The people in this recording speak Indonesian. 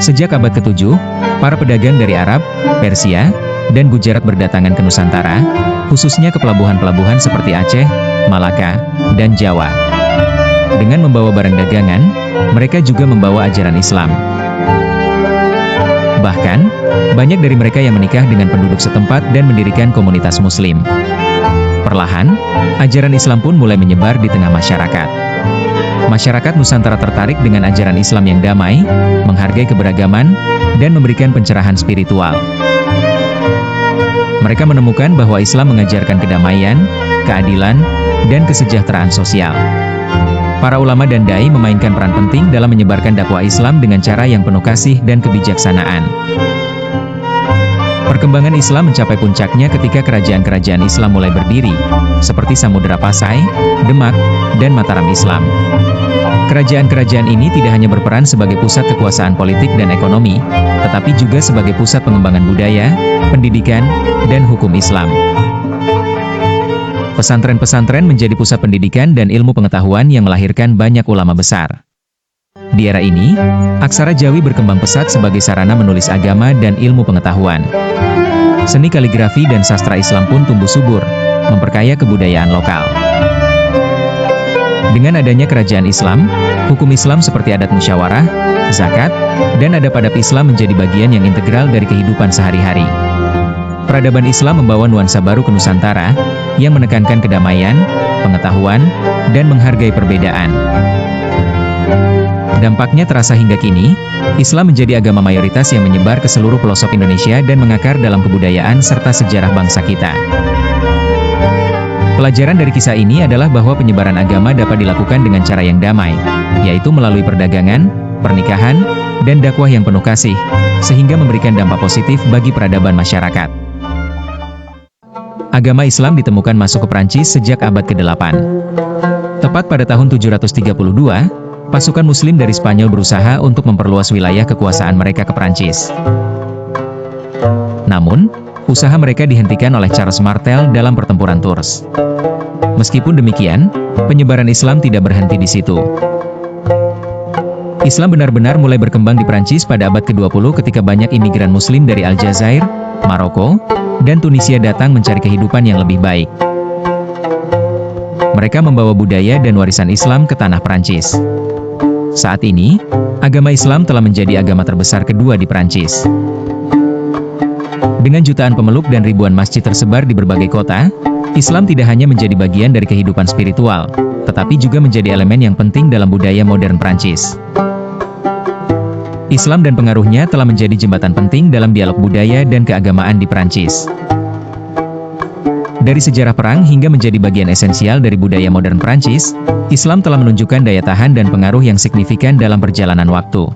Sejak abad ke-7, para pedagang dari Arab, Persia, dan Gujarat berdatangan ke Nusantara, khususnya ke pelabuhan-pelabuhan seperti Aceh, Malaka, dan Jawa. Dengan membawa barang dagangan, mereka juga membawa ajaran Islam. Bahkan, banyak dari mereka yang menikah dengan penduduk setempat dan mendirikan komunitas Muslim. Perlahan, ajaran Islam pun mulai menyebar di tengah masyarakat. Masyarakat Nusantara tertarik dengan ajaran Islam yang damai, menghargai keberagaman, dan memberikan pencerahan spiritual. Mereka menemukan bahwa Islam mengajarkan kedamaian, keadilan, dan kesejahteraan sosial. Para ulama dan dai memainkan peran penting dalam menyebarkan dakwah Islam dengan cara yang penuh kasih dan kebijaksanaan. Perkembangan Islam mencapai puncaknya ketika kerajaan-kerajaan Islam mulai berdiri, seperti Samudra Pasai, Demak, dan Mataram Islam. Kerajaan-kerajaan ini tidak hanya berperan sebagai pusat kekuasaan politik dan ekonomi, tetapi juga sebagai pusat pengembangan budaya, pendidikan, dan hukum Islam. Pesantren-pesantren menjadi pusat pendidikan dan ilmu pengetahuan yang melahirkan banyak ulama besar. Di era ini, aksara Jawi berkembang pesat sebagai sarana menulis agama dan ilmu pengetahuan. Seni kaligrafi dan sastra Islam pun tumbuh subur, memperkaya kebudayaan lokal. Dengan adanya kerajaan Islam, hukum Islam seperti adat musyawarah, zakat, dan adab-adab Islam menjadi bagian yang integral dari kehidupan sehari-hari. Peradaban Islam membawa nuansa baru ke Nusantara, yang menekankan kedamaian, pengetahuan, dan menghargai perbedaan. Dampaknya terasa hingga kini, Islam menjadi agama mayoritas yang menyebar ke seluruh pelosok Indonesia dan mengakar dalam kebudayaan serta sejarah bangsa kita. Pelajaran dari kisah ini adalah bahwa penyebaran agama dapat dilakukan dengan cara yang damai, yaitu melalui perdagangan, pernikahan, dan dakwah yang penuh kasih, sehingga memberikan dampak positif bagi peradaban masyarakat. Agama Islam ditemukan masuk ke Prancis sejak abad ke-8. Tepat pada tahun 732, pasukan Muslim dari Spanyol berusaha untuk memperluas wilayah kekuasaan mereka ke Prancis. Namun, usaha mereka dihentikan oleh Charles Martel dalam pertempuran Tours. Meskipun demikian, penyebaran Islam tidak berhenti di situ. Islam benar-benar mulai berkembang di Prancis pada abad ke-20 ketika banyak imigran Muslim dari Aljazair, Maroko, dan Tunisia datang mencari kehidupan yang lebih baik. Mereka membawa budaya dan warisan Islam ke tanah Prancis. Saat ini, agama Islam telah menjadi agama terbesar kedua di Prancis. Dengan jutaan pemeluk dan ribuan masjid tersebar di berbagai kota, Islam tidak hanya menjadi bagian dari kehidupan spiritual, tetapi juga menjadi elemen yang penting dalam budaya modern Prancis. Islam dan pengaruhnya telah menjadi jembatan penting dalam dialog budaya dan keagamaan di Prancis. Dari sejarah perang hingga menjadi bagian esensial dari budaya modern Prancis, Islam telah menunjukkan daya tahan dan pengaruh yang signifikan dalam perjalanan waktu.